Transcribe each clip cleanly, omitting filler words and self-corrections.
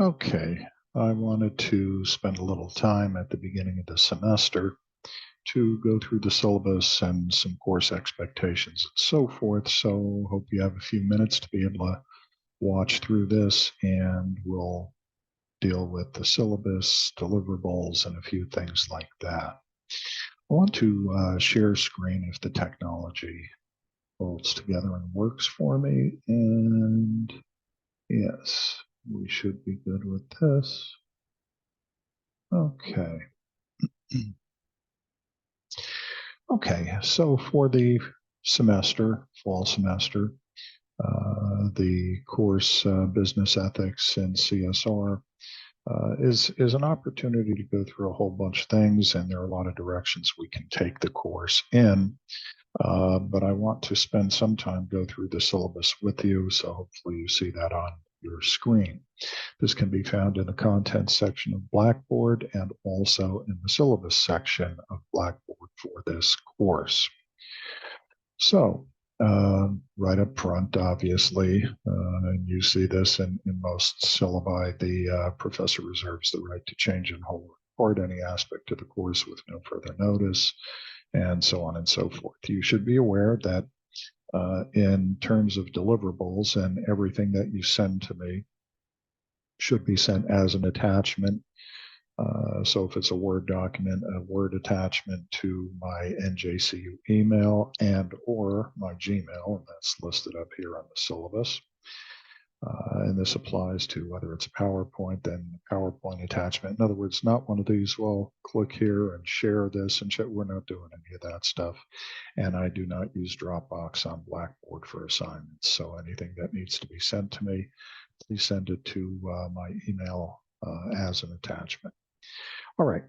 Okay, I wanted to spend a little time at the beginning of the semester to go through the syllabus and some course expectations and so forth. So hope you have a few minutes to be able to watch through this, and we'll deal with the syllabus, deliverables, and a few things like that. I want to share screen if the technology holds together and works for me. And yes, we should be good with this. Okay. Okay, so for the semester, fall semester, the course Business Ethics and CSR is an opportunity to go through a whole bunch of things, and there are a lot of directions we can take the course in. But I want to spend some time go through the syllabus with you, so hopefully you see that on your screen. This can be found in the contents section of Blackboard and also in the syllabus section of Blackboard for this course. So, right up front, obviously, and you see this in most syllabi, the professor reserves the right to change in whole or part any aspect of the course with no further notice, and so on and so forth. You should be aware that in terms of deliverables, and everything that you send to me should be sent as an attachment. So if it's a Word document, a Word attachment to my NJCU email and or my Gmail, and that's listed up here on the syllabus. And this applies to whether it's a PowerPoint, then PowerPoint attachment. In other words, not one of these, well, click here and share this and share. We're not doing any of that stuff. And I do not use Dropbox on Blackboard for assignments. So anything that needs to be sent to me, please send it to my email as an attachment. All right.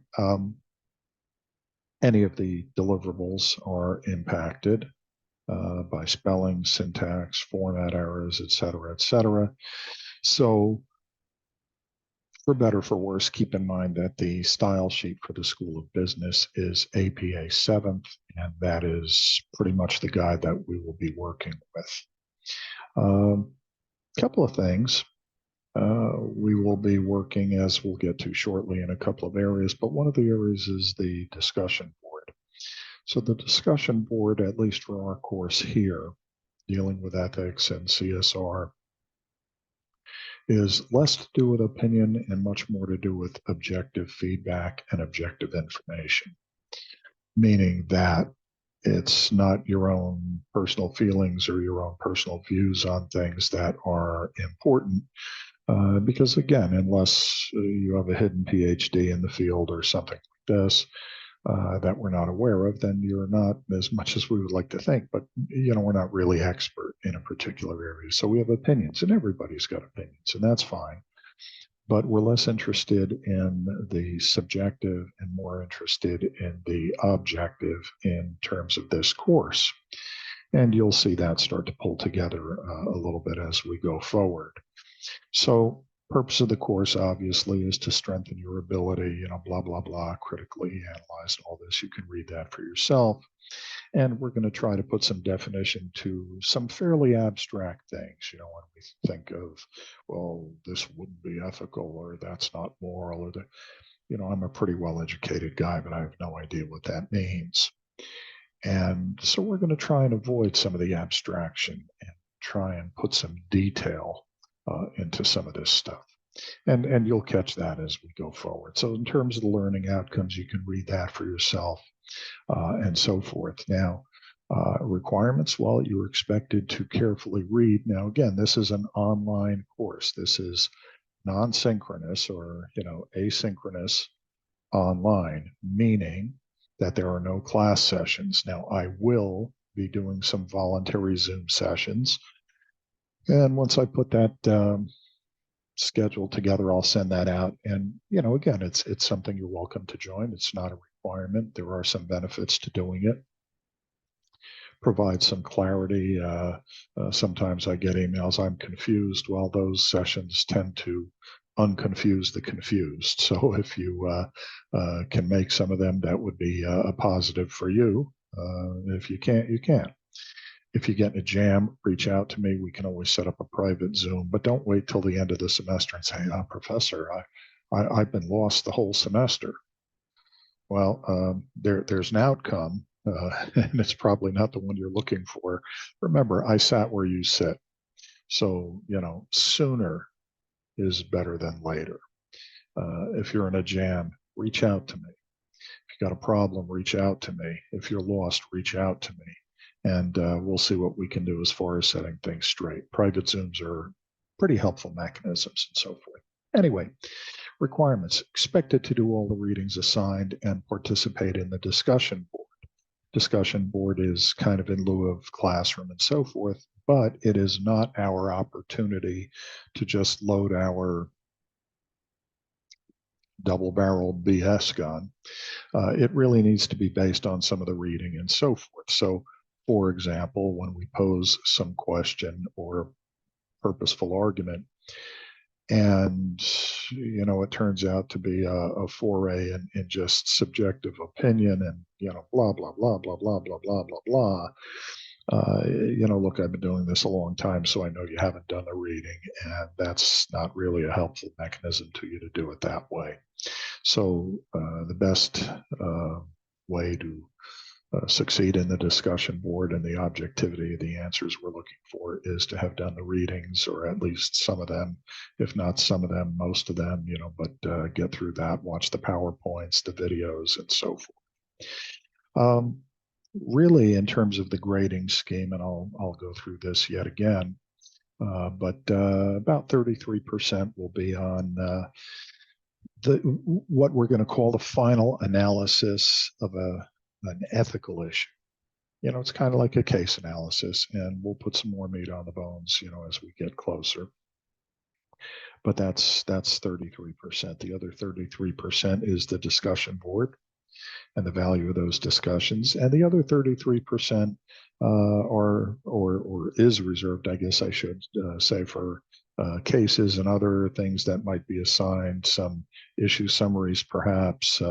Any of the deliverables are impacted by spelling, syntax, format errors, et cetera, et cetera. So for better or for worse, keep in mind that the style sheet for the School of Business is APA 7th, and that is pretty much the guide that we will be working with. Couple of things. We will be working, as we'll get to shortly, in a couple of areas, but one of the areas is the discussion board. So the discussion board, at least for our course here, dealing with ethics and CSR, is less to do with opinion and much more to do with objective feedback and objective information, meaning that it's not your own personal feelings or your own personal views on things that are important. Because again, unless you have a hidden PhD in the field or something like this that we're not aware of, then you're not, as much as we would like to think, but we're not really expert in a particular area. So we have opinions, and everybody's got opinions, and that's fine. But we're less interested in the subjective and more interested in the objective in terms of this course. And you'll see that start to pull together a little bit as we go forward. So purpose of the course obviously is to strengthen your ability, blah, blah, blah, critically analyze all this. You can read that for yourself. And we're going to try to put some definition to some fairly abstract things. When we think of, well, this wouldn't be ethical, or that's not moral, or I'm a pretty well-educated guy, but I have no idea what that means. And so we're going to try and avoid some of the abstraction and try and put some detail into some of this stuff. And you'll catch that as we go forward. So in terms of the learning outcomes, you can read that for yourself and so forth. Now, requirements, well, you're expected to carefully read. Now, again, this is an online course. This is non-synchronous or, asynchronous online, meaning that there are no class sessions. Now, I will be doing some voluntary Zoom sessions. And once I put that schedule together, I'll send that out. And, again, it's something you're welcome to join. It's not a requirement. There are some benefits to doing it. Provide some clarity. Sometimes I get emails, I'm confused. Well, those sessions tend to unconfuse the confused. So if you can make some of them, that would be a positive for you. If you can't, you can't. If you get in a jam, reach out to me. We can always set up a private Zoom, but don't wait till the end of the semester and say, Professor, I've been lost the whole semester. Well, there's an outcome, and it's probably not the one you're looking for. Remember, I sat where you sit. So, sooner is better than later. If you're in a jam, reach out to me. If you got a problem, reach out to me. If you're lost, reach out to me. And we'll see what we can do as far as setting things straight. Private Zooms are pretty helpful mechanisms and so forth. Anyway, requirements. Expected to do all the readings assigned and participate in the discussion board. Discussion board is kind of in lieu of classroom and so forth, but it is not our opportunity to just load our double-barreled BS gun. It really needs to be based on some of the reading and so forth. So, for example, when we pose some question or purposeful argument, and it turns out to be a foray in just subjective opinion and blah blah blah blah blah blah blah blah blah. Look, I've been doing this a long time, so I know you haven't done the reading, and that's not really a helpful mechanism to you to do it that way. So the best way to succeed in the discussion board and the objectivity of the answers we're looking for is to have done the readings, or at least some of them, if not some of them, most of them, but get through that, watch the PowerPoints, the videos, and so forth. Really, in terms of the grading scheme, and I'll go through this yet again, but about 33% will be on what we're going to call the final analysis of an ethical issue. It's kind of like a case analysis, and we'll put some more meat on the bones, as we get closer. But that's 33%. The other 33% is the discussion board and the value of those discussions, and the other 33% are or is reserved, I guess I should say, for cases and other things that might be assigned, some issue summaries, perhaps,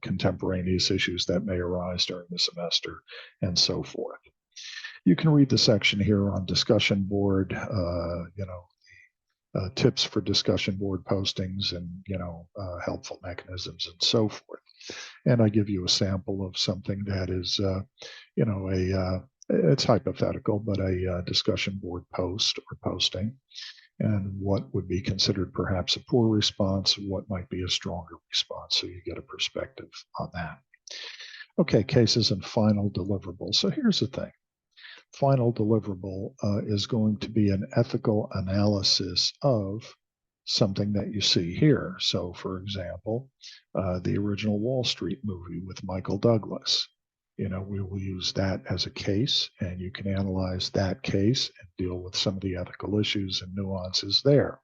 contemporaneous issues that may arise during the semester, and so forth. You can read the section here on discussion board, tips for discussion board postings and, helpful mechanisms and so forth. And I give you a sample of something that is, it's hypothetical, but a discussion board post or posting, and what would be considered perhaps a poor response, what might be a stronger response, so you get a perspective on that. Okay, cases and final deliverables. So here's the thing. Final deliverable is going to be an ethical analysis of something that you see here. So, for example, the original Wall Street movie with Michael Douglas. We will use that as a case, and you can analyze that case and deal with some of the ethical issues and nuances there.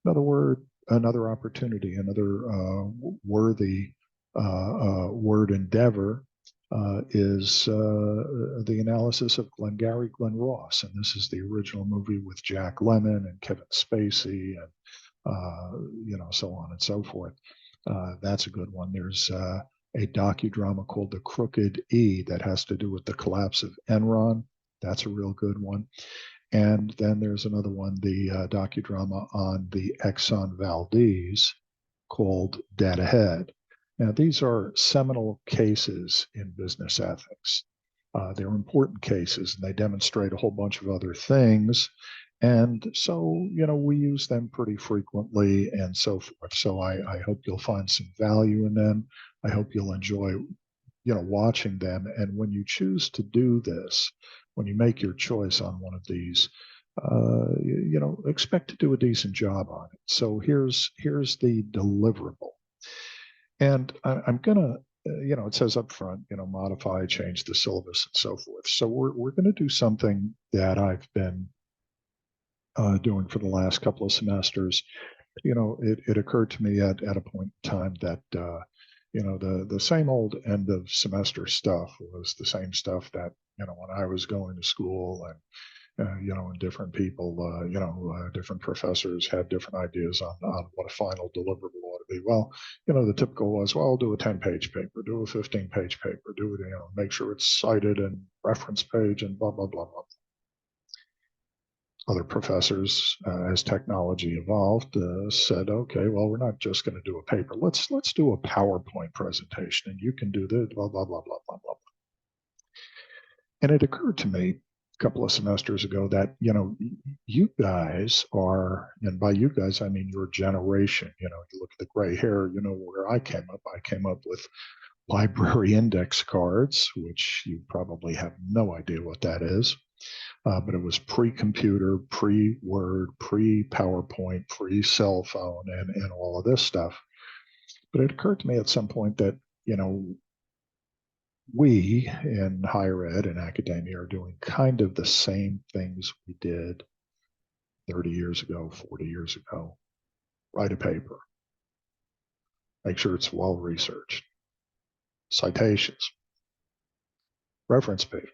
Another opportunity, another worthy word endeavor is the analysis of Glengarry Glen Ross, and this is the original movie with Jack Lemmon and Kevin Spacey and so on and so forth. That's a good one. There's a docudrama called The Crooked E that has to do with the collapse of Enron. That's a real good one. And then there's another one, the docudrama on the Exxon Valdez called Dead Ahead. Now, these are seminal cases in business ethics. They're important cases, and they demonstrate a whole bunch of other things. And so, we use them pretty frequently and so forth. So I hope you'll find some value in them. I hope you'll enjoy, watching them. And when you choose to do this, when you make your choice on one of these, expect to do a decent job on it. So here's the deliverable. And I'm going to, it says up front, modify, change the syllabus and so forth. So we're going to do something that I've been doing for the last couple of semesters. It occurred to me at a point in time that, the same old end of semester stuff was the same stuff that, when I was going to school, and different people, different professors had different ideas on what a final deliverable ought to be, well, the typical was, well, do a 10-page paper, do a 15-page paper, do it, make sure it's cited and reference page and blah, blah, blah, blah. Other professors, as technology evolved, said, okay, well, we're not just going to do a paper. Let's do a PowerPoint presentation, and you can do this, blah, blah, blah, blah, blah, blah. And it occurred to me a couple of semesters ago that, you guys are, and by you guys, I mean your generation, you look at the gray hair, where I came up with library index cards, which you probably have no idea what that is. But it was pre-computer, pre-Word, pre-PowerPoint, pre-cell phone, and all of this stuff. But it occurred to me at some point that, we in higher ed and academia are doing kind of the same things we did 30 years ago, 40 years ago. Write a paper. Make sure it's well researched. Citations. Reference page.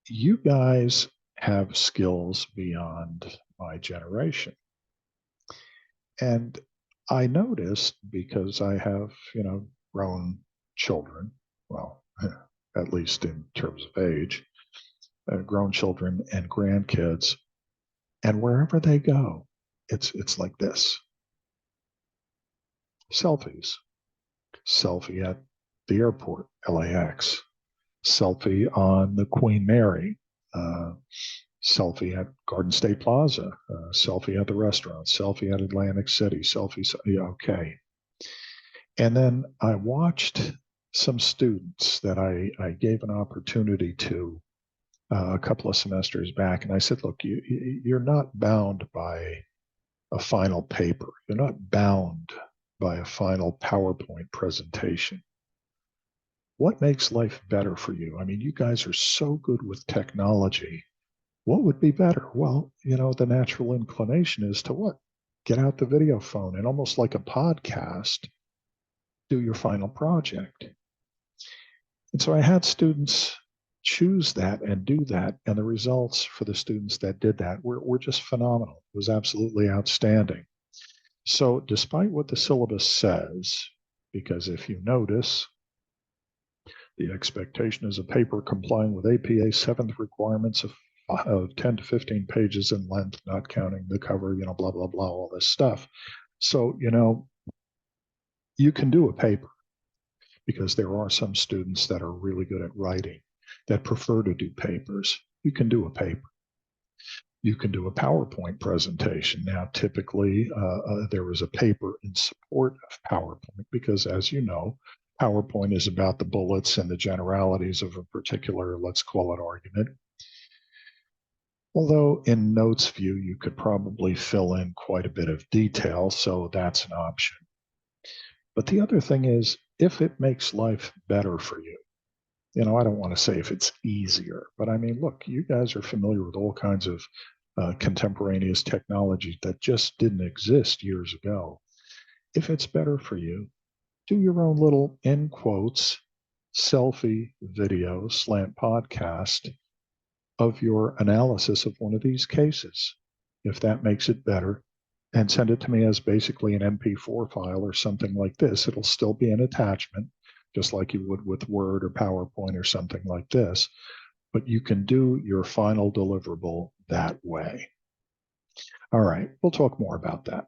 You guys have skills beyond my generation. And I noticed, because I have, grown children, well, at least in terms of age, grown children and grandkids, and wherever they go, it's like this. Selfies. Selfie at the airport, LAX. Selfie on the Queen Mary. Selfie at Garden State Plaza. Selfie at the restaurant. Selfie at Atlantic City. Selfie, yeah, okay. And then I watched some students that I gave an opportunity to a couple of semesters back, and I said, look, you're not bound by a final paper. You're not bound by a final PowerPoint presentation. What makes life better for you? I mean, you guys are so good with technology. What would be better? Well, the natural inclination is to what? Get out the video phone and, almost like a podcast, do your final project. And so I had students choose that and do that, and the results for the students that did that were just phenomenal. It was absolutely outstanding. So despite what the syllabus says, because if you notice, the expectation is a paper complying with APA 7th requirements of 10 to 15 pages in length, not counting the cover, blah, blah, blah, all this stuff. So, you can do a paper, because there are some students that are really good at writing that prefer to do papers. You can do a paper. You can do a PowerPoint presentation. Now, typically, there is a paper in support of PowerPoint because, as you know, PowerPoint is about the bullets and the generalities of a particular, let's call it, argument. Although in notes view, you could probably fill in quite a bit of detail, so that's an option. But the other thing is, if it makes life better for you, I don't want to say if it's easier, but I mean, look, you guys are familiar with all kinds of contemporaneous technology that just didn't exist years ago. If it's better for you, do your own little, in quotes, selfie video slant podcast of your analysis of one of these cases. If that makes it better, and send it to me as basically an MP4 file or something like this. It'll still be an attachment, just like you would with Word or PowerPoint or something like this, but you can do your final deliverable that way. All right, we'll talk more about that.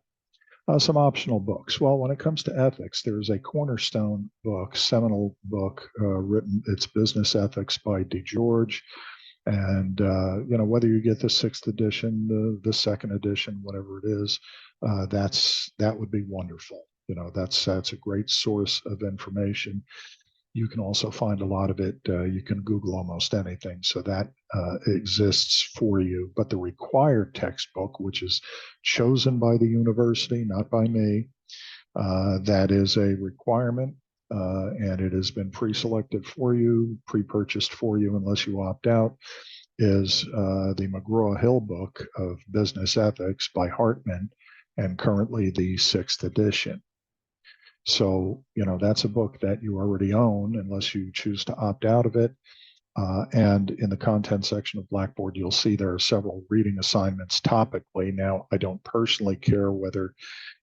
Some optional books. Well, when it comes to ethics, there's a cornerstone book, seminal book written, it's Business Ethics by DeGeorge. And, whether you get the 6th edition, the 2nd edition, whatever it is, that would be wonderful. That's a great source of information. You can also find a lot of it. You can Google almost anything. So that exists for you. But the required textbook, which is chosen by the university, not by me, that is a requirement. And it has been pre-selected for you, pre-purchased for you, unless you opt out, is the McGraw-Hill book of Business Ethics by Hartman, and currently the 6th edition. So, that's a book that you already own, unless you choose to opt out of it. And in the content section of Blackboard, you'll see there are several reading assignments topically. Now, I don't personally care whether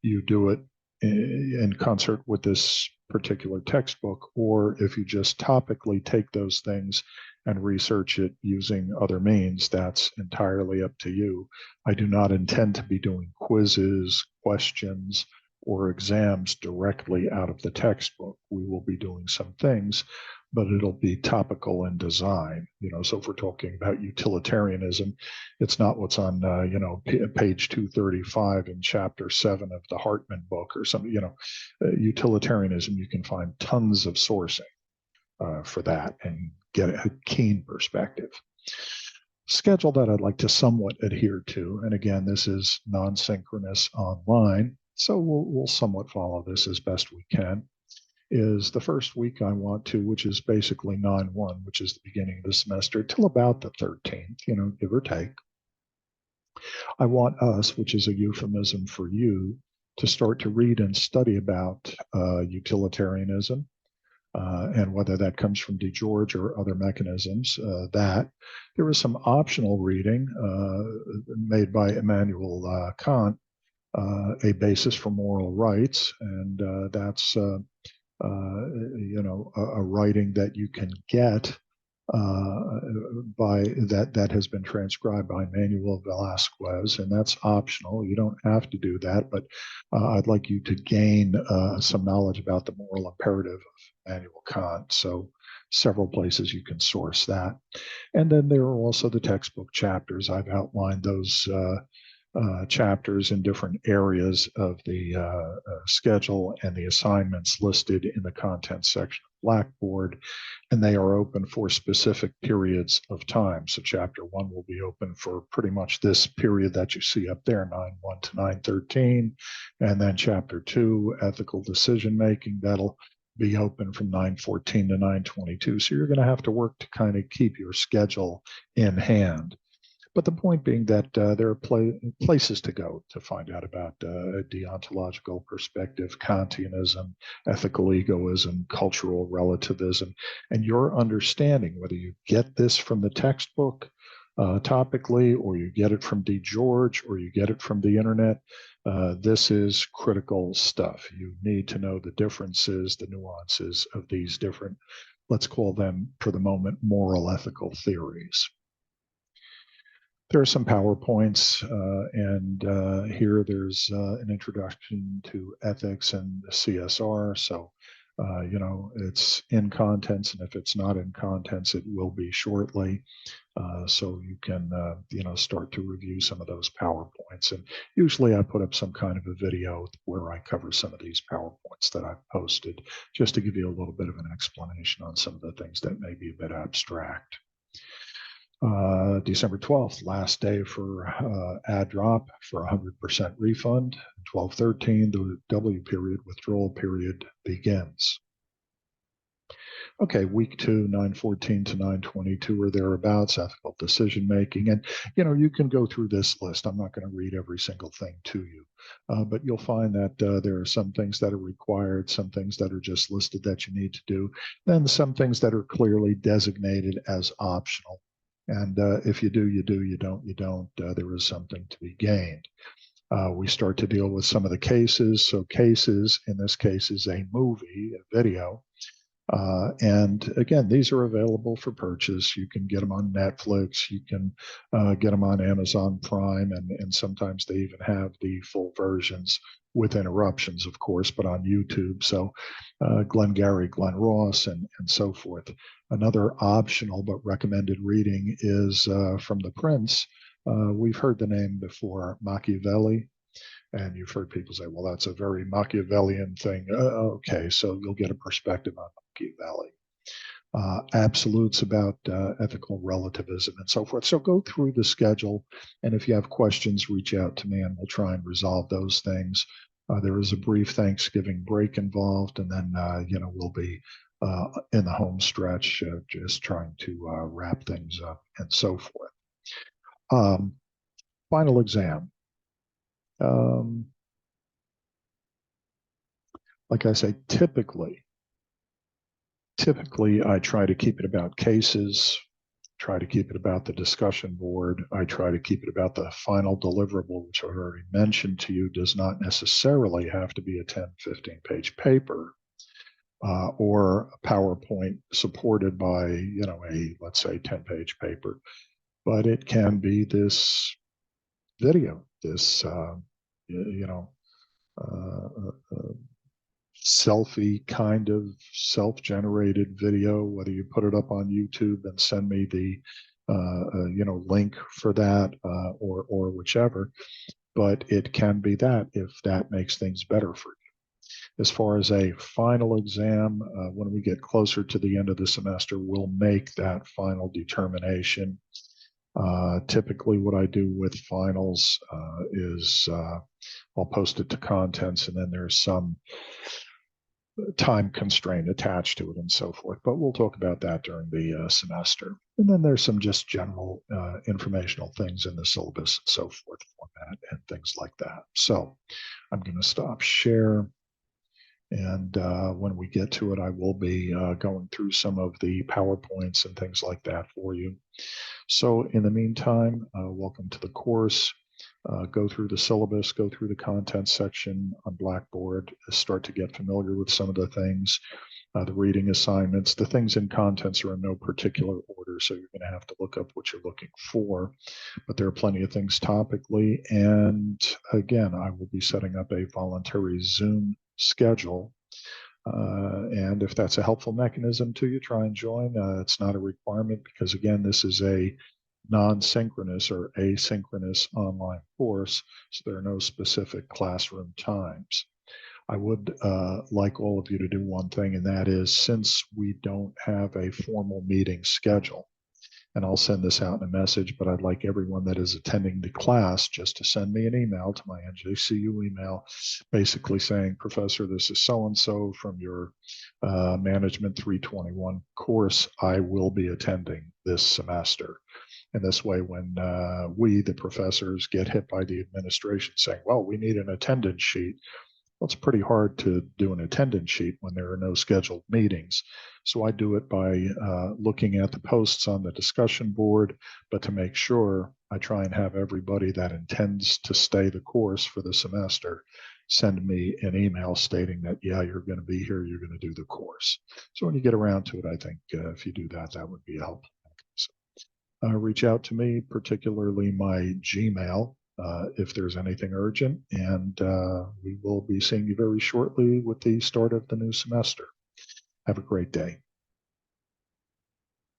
you do it in concert with this particular textbook, or if you just topically take those things and research it using other means. That's entirely up to you. I do not intend to be doing quizzes, questions, or exams directly out of the textbook. We will be doing some things, but it'll be topical in design. So if we're talking about utilitarianism, it's not what's on page 235 in chapter 7 of the Hartman book or something. Utilitarianism, you can find tons of sourcing for that and get a keen perspective. Schedule that I'd like to somewhat adhere to, and again, this is non-synchronous online, so we'll somewhat follow this as best we can, is the first week I want to, which is basically 9/1, which is the beginning of the semester, till about the 13th, give or take. I want us, which is a euphemism for you, to start to read and study about utilitarianism, and whether that comes from DeGeorge or other mechanisms. That there is some optional reading made by Immanuel Kant, A Basis for Moral Rights, and that's a writing that you can get by that has been transcribed by Manuel Velasquez, and that's optional. You don't have to do that, but I'd like you to gain some knowledge about the moral imperative of Immanuel Kant. So several places you can source that. And then there are also the textbook chapters. I've outlined those chapters in different areas of the schedule and the assignments listed in the content section of Blackboard, and they are open for specific periods of time. So chapter 1 will be open for pretty much this period that you see up there, 9/1 to 9/13, and then chapter 2, ethical decision making, that'll be open from 9/14 to 9/22. So you're going to have to work to kind of keep your schedule in hand. But the point being that there are places to go to find out about deontological perspective, Kantianism, ethical egoism, cultural relativism, and your understanding, whether you get this from the textbook topically, or you get it from DeGeorge, or you get it from the internet. This is critical stuff. You need to know the differences, the nuances of these different, let's call them for the moment, moral ethical theories. There are some PowerPoints, and here there's an introduction to ethics and CSR. So, it's in contents, and if it's not in contents, it will be shortly. So you can, start to review some of those PowerPoints. And usually I put up some kind of a video where I cover some of these PowerPoints that I've posted, just to give you a little bit of an explanation on some of the things that may be a bit abstract. December 12th, last day for ad drop for 100% refund. 12/13, the W period, withdrawal period begins. Okay, week 2, 9/14 to 9/22 or thereabouts, ethical decision making. And, you can go through this list. I'm not going to read every single thing to you, but you'll find that there are some things that are required, some things that are just listed that you need to do, then some things that are clearly designated as optional. And if you do, you do. You don't, you don't. There is something to be gained. We start to deal with some of the cases. So cases, in this case, is a movie, a video. And again, these are available for purchase. You can get them on Netflix. You can get them on Amazon Prime. And sometimes they even have the full versions with interruptions, of course, but on YouTube. So Glengarry, Glen Ross, and so forth. Another optional but recommended reading is from The Prince. We've heard the name before, Machiavelli. And you've heard people say, well, that's a very Machiavellian thing. Okay, so you'll get a perspective on Machiavelli. Absolutes about ethical relativism and so forth. So go through the schedule, and if you have questions, reach out to me and we'll try and resolve those things. There is a brief Thanksgiving break involved, and then we'll be in the home stretch, just trying to wrap things up and so forth. Final exam. Like I say, typically I try to keep it about cases, try to keep it about the discussion board. I try to keep it about the final deliverable, which I've already mentioned to you does not necessarily have to be a 10, 15-page paper or a PowerPoint supported by, let's say 10-page paper, but it can be this video, this, selfie kind of self-generated video, whether you put it up on YouTube and send me the link for that or whichever, but it can be that if that makes things better for you. As far as a final exam, when we get closer to the end of the semester, we'll make that final determination. Typically what I do with finals is I'll post it to contents, and then there's some time constraint attached to it and so forth. But we'll talk about that during the semester. And then there's some just general informational things in the syllabus and so forth, format and things like that. So I'm going to stop share. And when we get to it, I will be going through some of the PowerPoints and things like that for you. So in the meantime, welcome to the course. Go through the syllabus, go through the content section on Blackboard, start to get familiar with some of the things, the reading assignments. The things in contents are in no particular order, so you're going to have to look up what you're looking for. But there are plenty of things topically. And again, I will be setting up a voluntary Zoom schedule. And if that's a helpful mechanism to you, try and join. It's not a requirement because, again, this is a non-synchronous or asynchronous online course, so there are no specific classroom times. I would like all of you to do one thing, and that is, since we don't have a formal meeting schedule, and I'll send this out in a message, but I'd like everyone that is attending the class just to send me an email to my NJCU email, basically saying, Professor, this is so-and-so from your Management 321 course. I will be attending this semester. And this way, when we, the professors, get hit by the administration saying, well, we need an attendance sheet, well, it's pretty hard to do an attendance sheet when there are no scheduled meetings. So I do it by looking at the posts on the discussion board, but to make sure, I try and have everybody that intends to stay the course for the semester send me an email stating that, yeah, you're going to be here, you're going to do the course. So when you get around to it, I think if you do that, that would be helpful. Reach out to me, particularly my Gmail, if there's anything urgent, and we will be seeing you very shortly with the start of the new semester. Have a great day.